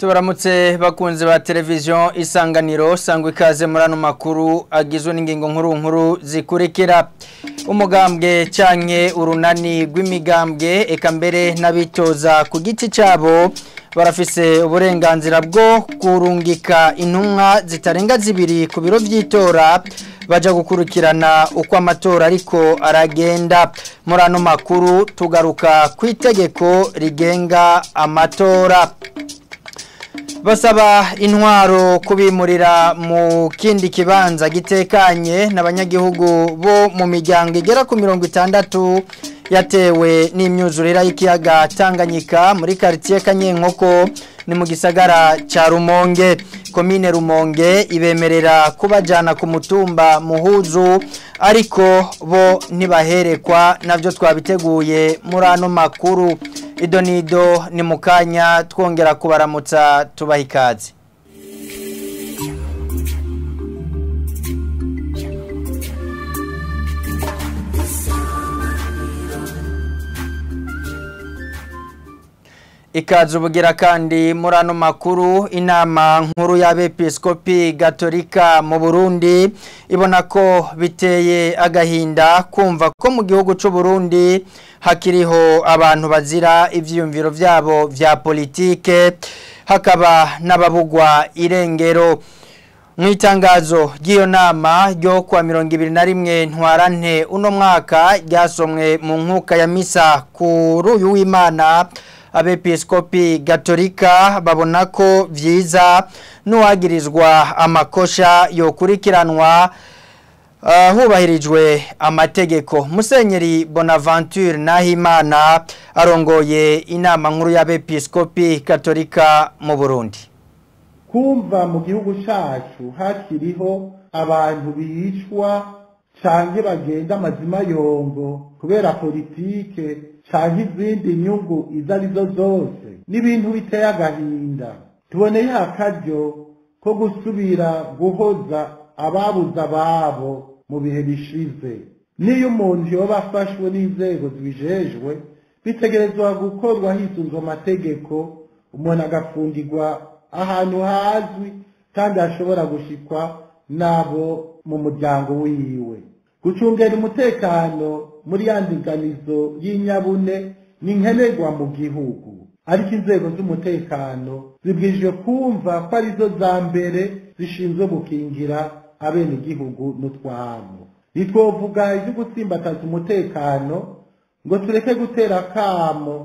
Tubaramutse bakunze ba televiziyo Isanganiro sangwa ikaze muri ano makuru agizwe n'ingingo nkuru zikurikira. Umugambwe canke urunani rw'imigambwe eka mbere n'abitoza ku giti cabo barafise uburenganzira bwo kurungika intumwa zitarenga zibiri ku biro vy'itora baja gukurikirana uko amatora ariko aragenda. Muri ano makuru tugaruka ku itegeko rigenga amatora. Basaba intwaro kubimurira mu kindi kibanza gitekanye n'abanyagihugu bo mu miryango igera ku 60 yatewe n'imyuzurira y'ikiyaga Tanganyika muri quartier Kanyenkoko ni mu gisagara ca Rumonge. Komine Rumonge ibemerera kubajana ku mutumba Muhuzu ariko bo ntibaherekwa navyo twabiteguye muri ano makuru. Idonido ni mukanya twongera kubaramutsa tubaha ikaze. Ikaze ubugira kandi muri ano makuru. Inama nkuru y'abepiskopi Gatolika mu Burundi ibona ko biteye agahinda kumva ko mu gihugu c'u Burundi hakiriho abantu bazira ivyiyumviro vyabo vya politike hakaba n'ababugwa irengero. Mwitangazo ry'iyo nama ryo kwa 21 ntwarante uno mwaka ryasomwe mu nkuka ya misa kuri uyu w'Imana. Abepiskopi Gatolika babona ko vyiza n'uwagirizwa amakosha yokurikiranwa hubahirijwe amategeko. Musenyeri Bonaventure Nahimana arongoye inama nkuru y'abepiskopi Gatolika mu Burundi. Kumva mu gihugu cacu hakiriho abantu bicwa canke bagenda amazima yongo kubera politike canke izindi nyungu izarizo zose n'ibintu biteye agahinda. Tuboneye akaryo ko gusubira guhoza ababuze ababo mu bihe bishize. Niyo umuntu yoba afashwe n'inzego zibijejwe bitegerezwa gukorwa hisunzwe amategeko, umuntu agafungirwa ahantu hazwi kandi ashobora gushikwa nabo mu muryango wiwe. Gucungera umutekano muri yandinganizo y'inyabune ni nkenerwa mu gihugu, ariko inzego z'umutekano zibwirijwe kumva ko arizo za mbere zishinzwe gukingira abenegihugu n'utwabo. Ntitwovuga ivyo gutsimbataza umutekano ngo tureke gutera kamo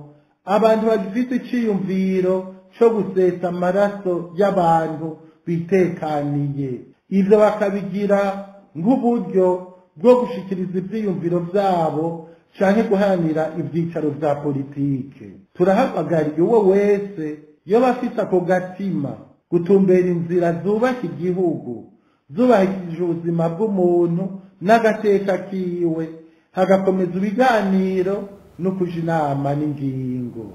abantu bagifite iciyumviro co gusesa amaraso y'abantu bitekaniye. Ivyo bakabigira nk'uburyo bwo gushikiriza ivyiyumviro vyabo canke guharanira ivyicaro vya politike. Turahamagariye uwo wese yoba afise ako gatima gutumbera inzira zubaka igihugu, zubahirije ubuzima bw'umuntu n'agateka kiwe, hagakomeza ibiganiro no kuja inama n'ingingo.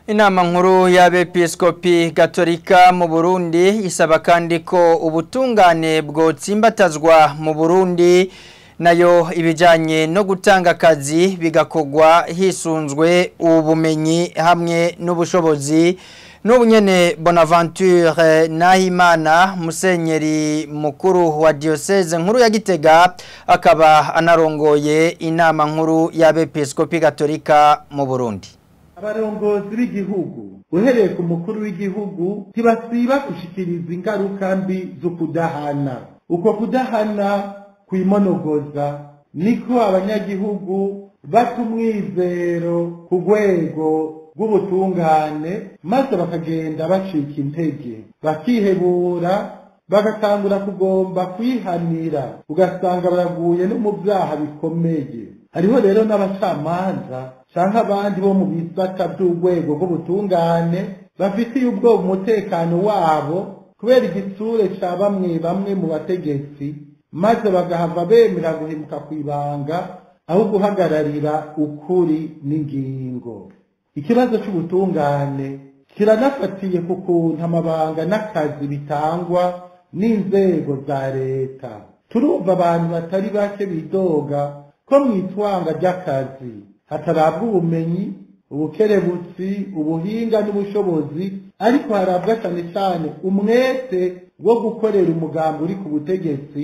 Inama nkuru y'abepiskopi Gatolika mu Burundi isaba kandi ko ubutungane bwotsimbatazwa mu Burundi, nayo ibijanye no gutanga akazi bigakogwa hisunzwe ubumenyi hamwe n'ubushobozi. N'ubunyene Bonaventure Nahimana, musenyeri mukuru wa diocese nkuru ya Gitega, akaba anarongoye inama nkuru y'abepiskopi Gatolika mu Burundi. Abarongozi b'igihugu uhereye ku mukuru w'igihugu ntibasiba gushikiriza ingaruka mbi zo kudahana. Uko kudahana kwimonogoza niko abanyagihugu bata umwizero ku rwego rw'ubutungane, maze bakagenda bacika intege, bakihebura, bagatangura kugomba kwihanira, ugasanga baraguye no mu vyaha bikomeye. Hariho rero n'abacamanza canke abandi bo mu bisata by'urwego rw'ubutungane bafitiye ubwoba umutekano wabo kubera igitsure ca bamwe mu bategetsi, maze bagahava bemera guhemuka kw'ibanga aho guhagararira ukuri n'ingingo. Ikibazo c'ubutungane kiranafatiye ku kuntu amabanga n'akazi bitangwa n'inzego za leta. Turumva abantu batari bake bidoga ko mwitwanga ry'akazi hatarabwa ubumenyi, ubukerebutsi ubuhinga n'ubushobozi ariko harabwa cyane cyane umwete wo gukorera umugambi uri ku butegetsi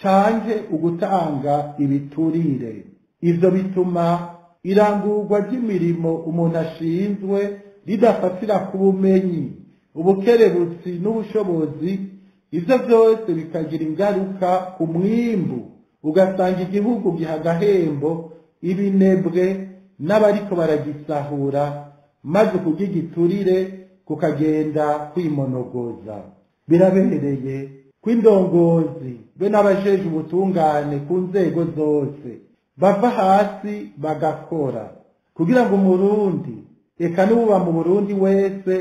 canke ugutanga ibiturire. Ivyo bituma irangurwa ry'imirimo umuntu ashinzwe ridafatira ku bumenyi ubukerebutsi n'ubushobozi. Ivyo byose bikagira ingaruka ku mwimbu, ugasanga igihugu giha agahembo ibinebwe n'abariko baragisahura, maze kugigiturire kukagenda kwimonogoza. Birabereye ko indongozi be n'abajeje ubutungane ku nzego zose bava hasi bagakora kugira ngo umurundi eka n'uba mu Burundi wese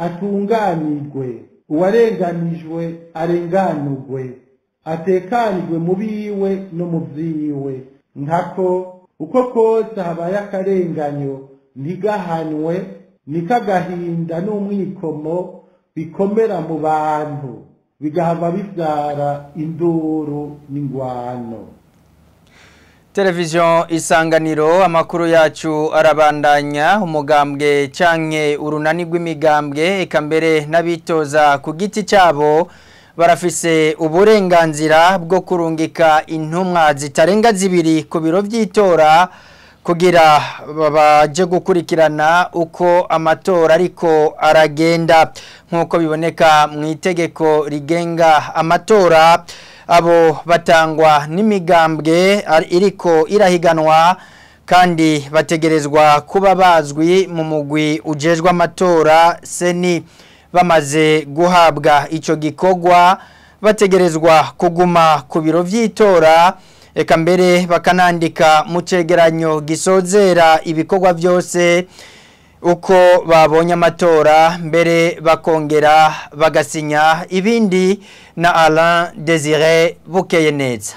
atunganirwe, uwarenganijwe arenganurwe, atekanirwe mu biwe no mu vyiwe. Nkako uko kose habaye akarenganyo ntigahanwe, nikagahinda n'umwikomo bikomera mu bantu, bigahava bivyara induru n'ingwano. Televiziyo Isanganiro, amakuru yacu arabandanya. Umugambwe canke urunani rw'imigambwe eka mbere n'abitoza ku giti cyabo barafise uburenganzira bwo kurungika intumwa zitarenga zibiri ku biro vy'itora kugira baje gukurikirana uko amatora ariko aragenda nkuko biboneka mu itegeko rigenga amatora. Abo batangwa n'imigambwe iriko irahiganwa kandi bategerezwa kuba bazwi mu mugwi ujejwe amatora seni. Bamaze guhabwa ico gikorwa bategerezwa kuguma ku biro vy'itora, eka mbere bakanandika mu cegeranyo gisozera ibikorwa byose uko babonye amatora, mbere bakongera bagasinya ibindi. Na Alain Désiré Bukeyeneza.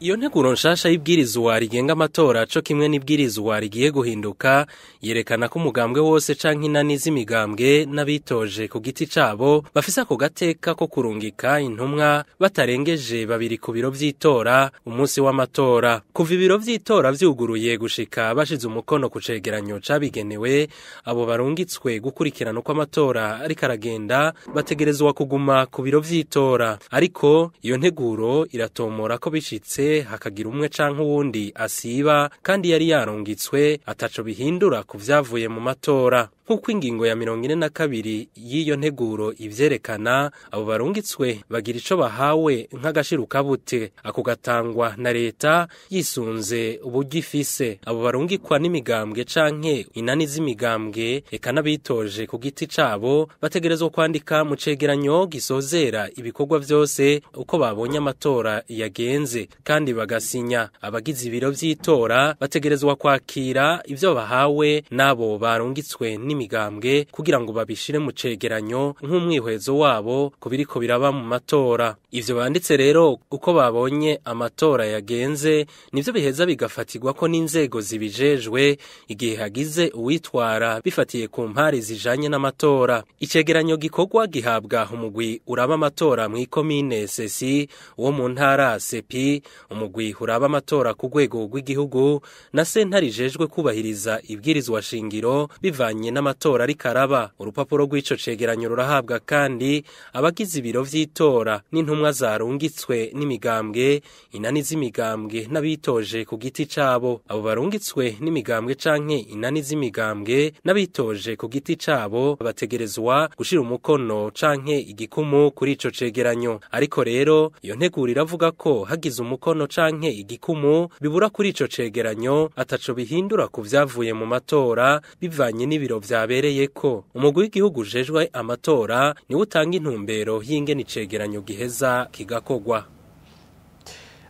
Iyo nteguro nshasha y'ibwirizwa rigenga amatora co kimwe n'ibwirizwa rigiye guhinduka yerekana ko umugambwe wose canke inani z'imigambwe n'abitoje ku giti cabo bafise ako gateka ko kurungika intumwa batarengeje babiri ku biro vy'itora umunsi w'amatora. Kuva ibiro vy'itora vyuguruye gushika bashize umukono ku cegeranyo cabigenewe, abo barungitswe gukurikirana uko amatora ariko aragenda bategerezwa kuguma ku biro vy'itora. Ariko iyo nteguro iratomora ko bishitse hakagira umwe canke uwundi asiba kandi yari yarungitswe ataco bihindura ku vyavuye mu matora. Nkuko ingingo ya 42 y'iyo nteguro ivyerekana, abo barungitswe bagira ico bahawe nk'agashiruka bute, ako gatangwa na leta yisunze uburyo ifise. Abo barungikwa n'imigambwe canke inani z'imigambwe eka n'abitoje ku giti cabo bategerezwa kwandika mu cegeranyo gisozera ibikorwa vyose uko babonye amatora yagenze kandi bagasinya. Abagize ibiro vy'itora bategerezwa kwakira ivyo bahawe nabo barungitswe n'imigambwe kugira ngo babishire mu cegeranyo nk'umwihwezo wabo kubiriko biraba mu matora. Ivyo banditse rero uko babonye amatora yagenze nivyo biheza bigafatirwa ko n'inzego zibijejwe igihe hagize uwitwara bifatiye ku mpari zijanye n'amatora. Icegeranyo gikorwa gihabwa umugwi uraba amatora mu ikomine sesi, wo mu ntara sepi, umugwi uraba amatora ku rwego rw'igihugu na sentare ijejwe kubahiriza ibwirizwa shingiro bivanye n'amatora ariko araba. Urupapuro rw'ico cegeranyo rurahabwa kandi abagize ibiro vy'itora n'intumwa zarungitswe n'imigambwe, inani z'imigambwe n'abitoje ku giti cabo. Abo barungitswe n'imigambwe canke inani z'imigambwe n'abitoje ku giti cabo bategerezwa gushira umukono canke igikumu kuri ico cegeranyo. Ariko rero iyo nteguro iravuga ko hagize umukono canke igikumu bibura kuri ico cegeranyo ataco bihindura ku vyavuye mu matora bivanye n'ibiro vyabereyeko. Umugwi w'igihugu ujejwe amatora niwe utanga intumbero y'ingene icegeranyo giheza kigakogwa.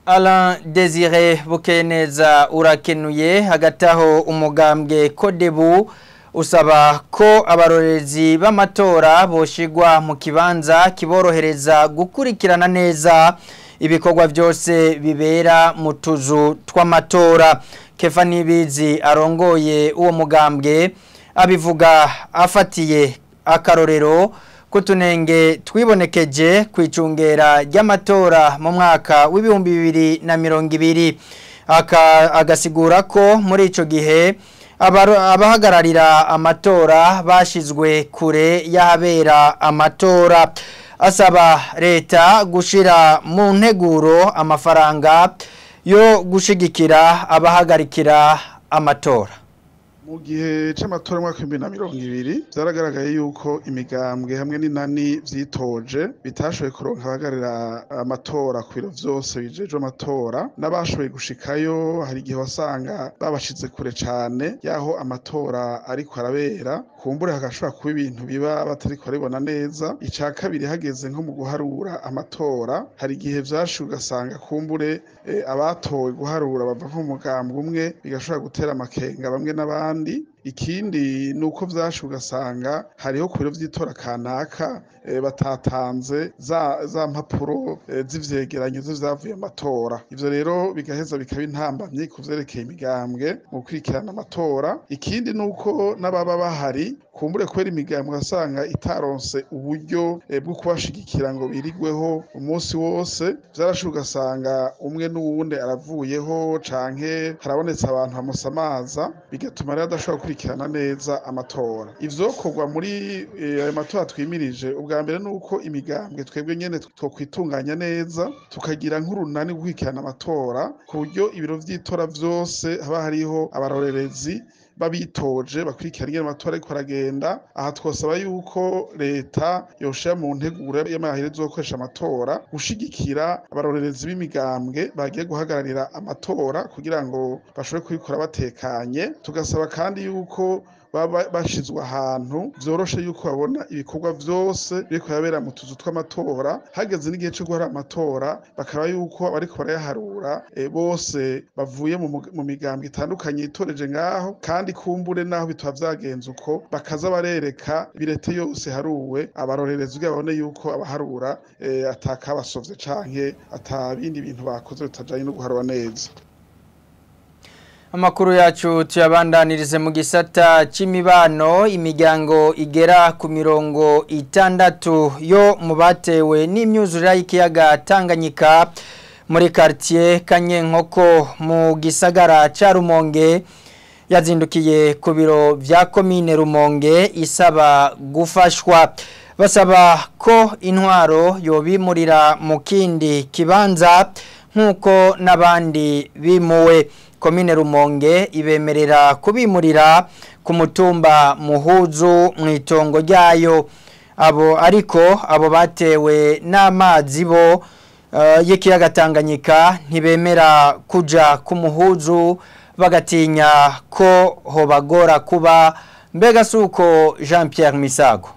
Alain Désiré Bukeyeneza urakenuye. Hagataho umugambwe Kodebu usaba ko abarorezi b'amatora boshigwa mu kibanza kiborohereza gukurikirana neza ibikorwa byose bibera mu tuzu tw'amatora. Kefa Nibizi arongoye uwo mugambwe abivuga afatiye akarorero kutunenge twibonekeje kwicungera ry'amatora mu mwaka w'ibihumbi 2020. Agasigura ko muri ico gihe abahagararira amatora bashizwe kure y'ahabera amatora asaba leta gushira mu nteguro amafaranga yo gushigikira abahagarikira amatora. Mu gihe c'amatora mu 2020 byaragaragaye yuko imigambwe hamwe n'inani vyitoje bitashoboye kuronka abahagararira amatora ku biro vyose bijejwe amatora n'abashoboye gushikayo hari igihe wasanga babashize kure cane yaho amatora ariko arabera kumbure hagashobora kuba ibintu biba batariko baribona neza. Ica kabiri hageze nko mu guharura amatora hari igihe vyashuka ugasanga kumbure abatowe guharura bava nko mu mugambwe umwe bigashobora gutera amakenga bamwe n'abandi. Ikindi nuko vyashuka ugasanga hariho ku biro vy'itora kanaka batatanze za mpapuro z'ivyegeranyo z'ivyavuye amatora. Ivyo rero bigaheza bikaba intambamye ku vyerekeye imigambwe mu gukurikirana amatora. Ikindi nuko n'ababa bahari kumbure kubera imigambwe asanga itaronse uburyo bwo kubashigikira ngo birigweho umunsi wose vyarashuka ugasanga umwe n'uwundi aravuyeho canke harabonetse abantu bamusamaza bigatuma rero adashobora gukurikirana neza amatora. Ivyokorwa muri ayo matora twimirije ubwa mbere nuko imigambwe twebwe nyene twokwitunganya neza tukagira nk'urunani gukurikirana amatora ku buryo ibiro vy'itora vyose haba hariho abarorerezi babitoje bakurikirana ingene amatora ariko aragenda. Aha twosaba yuko leta yoshira mu nteguro y'amaherezo yo gukoresha amatora gushigikira abarorerezi b'imigambwe bagiye guhagararira amatora kugira ngo bashobore kubikora batekanye. Tugasaba kandi yuko baba bashizwe ahantu vyoroshe yuko babona ibikorwa vyose biriko yabera mu tuzu tw'amatora. Hageze n'igihe cyo guhara amatora bakaba yuko bariko barayaharura bose bavuye mu migambwe itandukanye itoreje ngaho, kandi kumbure naho bitwa vyagenze uko bakaza barereka birete yose haruwe abarorerezi babone yuko abaharura atakabasovye canke atabindi bintu bakoze bitajanye no guharura neza. Amakuru yacu tuyabandanirize mu gisata c'imibano. Imiryango igera ku 60 yo mu batewe n'imyuzurire y'ikiyaga Tanganyika muri quartier Kanyenkoko mu gisagara ca Rumonge yazindukiye ku biro vya commune Rumonge isaba gufashwa. Basaba ko intwaro yobimurira mu kindi kibanza nkuko nabandi bimuwe. Komine Rumonge ibemerera kubimurira ku mutumba Muhuzu mwitongo ryayo. Abo batewe n'amazi bo y'ikiyaga Tanganyika ntibemera kuja ku Muhuzu bagatinya ko hobagora kuba. Mbega suko Jean Pierre Misago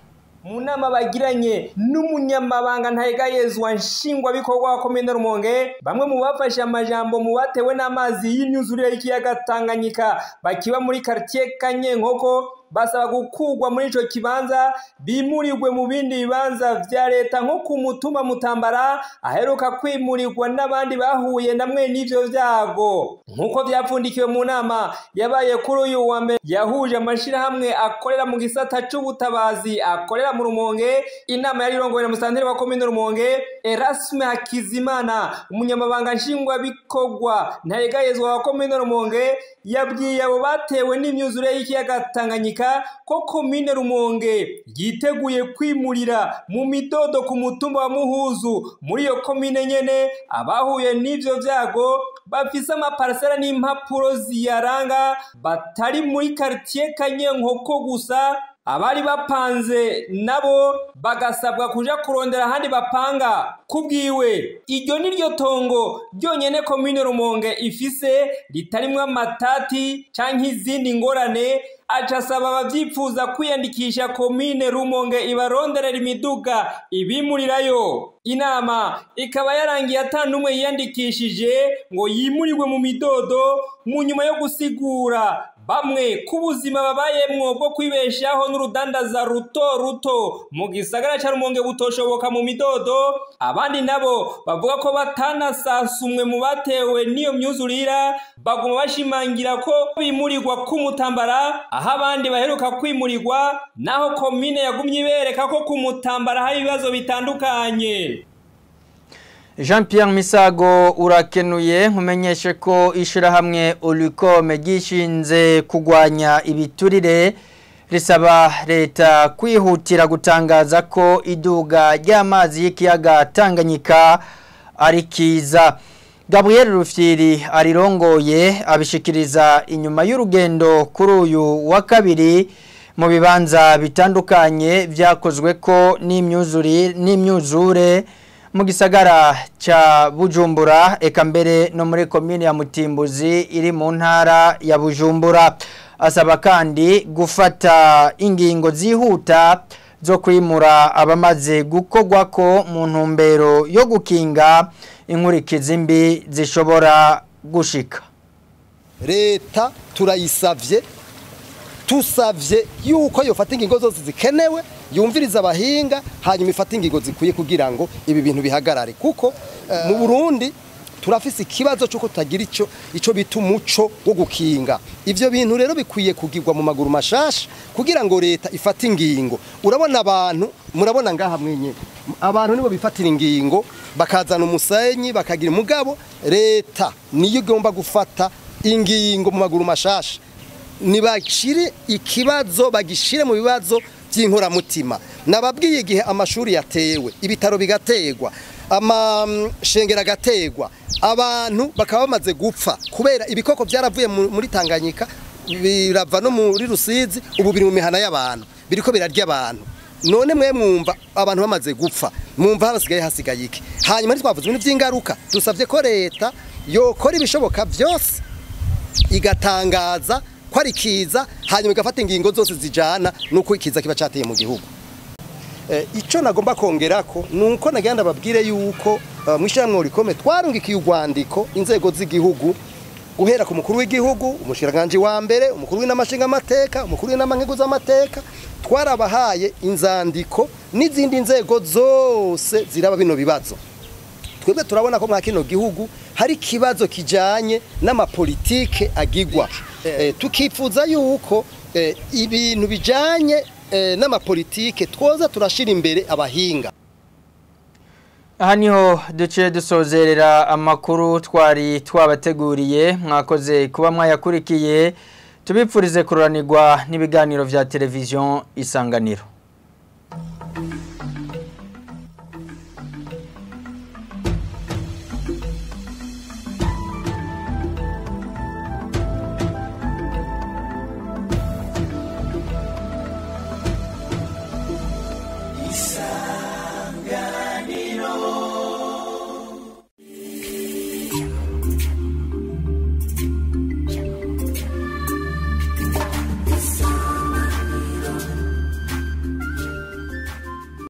mu nama bagiranye n'umunyamabanga ntayegayezwa nshingwa bikorwa wa komine Rumonge, bamwe mu bafashe amajambo mu batewe n'amazi y'inyuzurire y'ikiyaga Tanganyika bakiba muri quartier Kanyenkoko basaba gukugwa muri ico kibanza bimurirwe mu bindi bibanza vya leta nko ku mutumba Mutambara aheruka kwimurirwa n'abandi bahuye namwe n'ivyo vyago. Nkuko vyapfundikiwe mu nama yabaye kuri uyu wa mbere yahuje amashirahamwe akorera mu gisata c'ubutabazi akorera mu Rumonge. Inama yari irongowe na musanteri wa komine Rumonge Erasme Hakizimana, umunyamabanga nshingwa bikorwa ntayegayezwa wa komine Rumonge, yabwiye abo batewe n'imyuzure y'ikiyaga Tanganyika ko komine Rumonge yiteguye kwimurira mu midodo ku mutumba wa Muhuzu muri iyo komine nyene abahuye n'ivyo vyago bafise amaparcela n'impapuro ziyaranga batari muri quartier Kanyenkoko gusa. Abari bapanze nabo bagasabwa kuja kurondera ahandi bapanga. Kubwiwe iryo niryo tongo ryonyene komine Rumonge ifise ritarimwe amatati canke izindi ngorane. Acasaba abavyifuza kwiyandikisha komine Rumonge ibaronderera imiduga ibimurirayo. Inama ikaba yarangiye atanumwe yiyandikishije ngo yimurirwe mu midodo mu nyuma yo gusigura bamwe kubuzima babayemwo bwo kwibeshaho n'urudandaza ruto mu gisagara ca Rumonge butoshoboka mu midodo. Abandi nabo bavuga ko batanasasumwe mu batewe niyo myuzurira, baguma bashimangira ko bimurirwa ku Mutambara aho abandi baheruka kwimurirwa, naho komine yagumye ibereka ko ku Mutambara hari ibibazo bitandukanye. Jean Pierre Misago urakenuye nkumenyeshe ko ishirahamwe Olicom gishinze kugwanya ibiturire risaba leta kwihutira gutangaza ko iduga ry'amazi y'ikiyaga Tanganyika ari kiza. Gabriel Rufyiri arirongoye abishikiriza inyuma y'urugendo kuri uyu wa kabiri mu bibanza bitandukanye vyakozwe ko n'imyuzure mu gisagara cha Bujumbura eka mbere no muri komine ya Mutimbuzi iri mu ntara ya Bujumbura. Asaba kandi gufata ingingo zihuta zo kwimura abamaze gukogwako mu ntumbero yo gukinga inkurikizi mbi zishobora gushika. Leta turayisavye tusavye yuko yofata ingingo zose zikenewe yumviriza abahinga hanyuma ifata ingingo zikwiye kugira ngo ibi bintu bihagarare kuko mu Burundi turafise ikibazo cyo kutagira ico bita umuco wo gukinga. Ivyo bintu rero bikwiye kugirwa mu maguru mashasha kugira ngo leta ifate ingingo. Urabona abantu murabona ngaha mwenye abantu nibo bifatira ingingo bakazana umusenyi bakagira mugabo leta niyo igomba gufata ingingo mu maguru mashasha. Nibashire ikibazo bagishire mu bibazo by'inkora mutima. Nababwiye igihe amashuri yatewe ibitaro bigategwa amashengera gategwa abantu bakaba bamaze gupfa kubera ibikoko byaravuye muri Tanganyika birava no muri Rusizi ubu biri mu mihana y'abantu biriko birarya abantu. None mwe mwumva abantu bamaze gupfa mwumva hasigaye iki? Hanyuma twavuze ibintu by'ingaruka dusavye ko leta yokora ibishoboka byose igatangaza ko ari kiza hanyuma igafata ingingo zose zijana nuko ikiza kiba cateye mu gihugu. Ico nagomba kongerako nuko nagenda babwire yuko mwishamwe Olicom twarungikiye urwandiko inzego z'igihugu guhera ku mukuru w'igihugu umushiranganje wa mbere umukuru w'inamashinga amateka umukuru w'inamankigo z'amateka twarabahaye inzandiko n'izindi nzego zose ziraba bino bibazo. Twebwe turabona ko mwa kino gihugu hari kibazo kijanye n'amapolitike agigwa. Tukifuza yuko ibintu bijanye n'amapolitike twoza turashira imbere abahinga. Aha niho duce dusozerera amakuru twari twabateguriye mwakoze kuba mwayakurikiye tubipfurize kururanirwa n'ibiganiro vya televiziyo Isanganiro.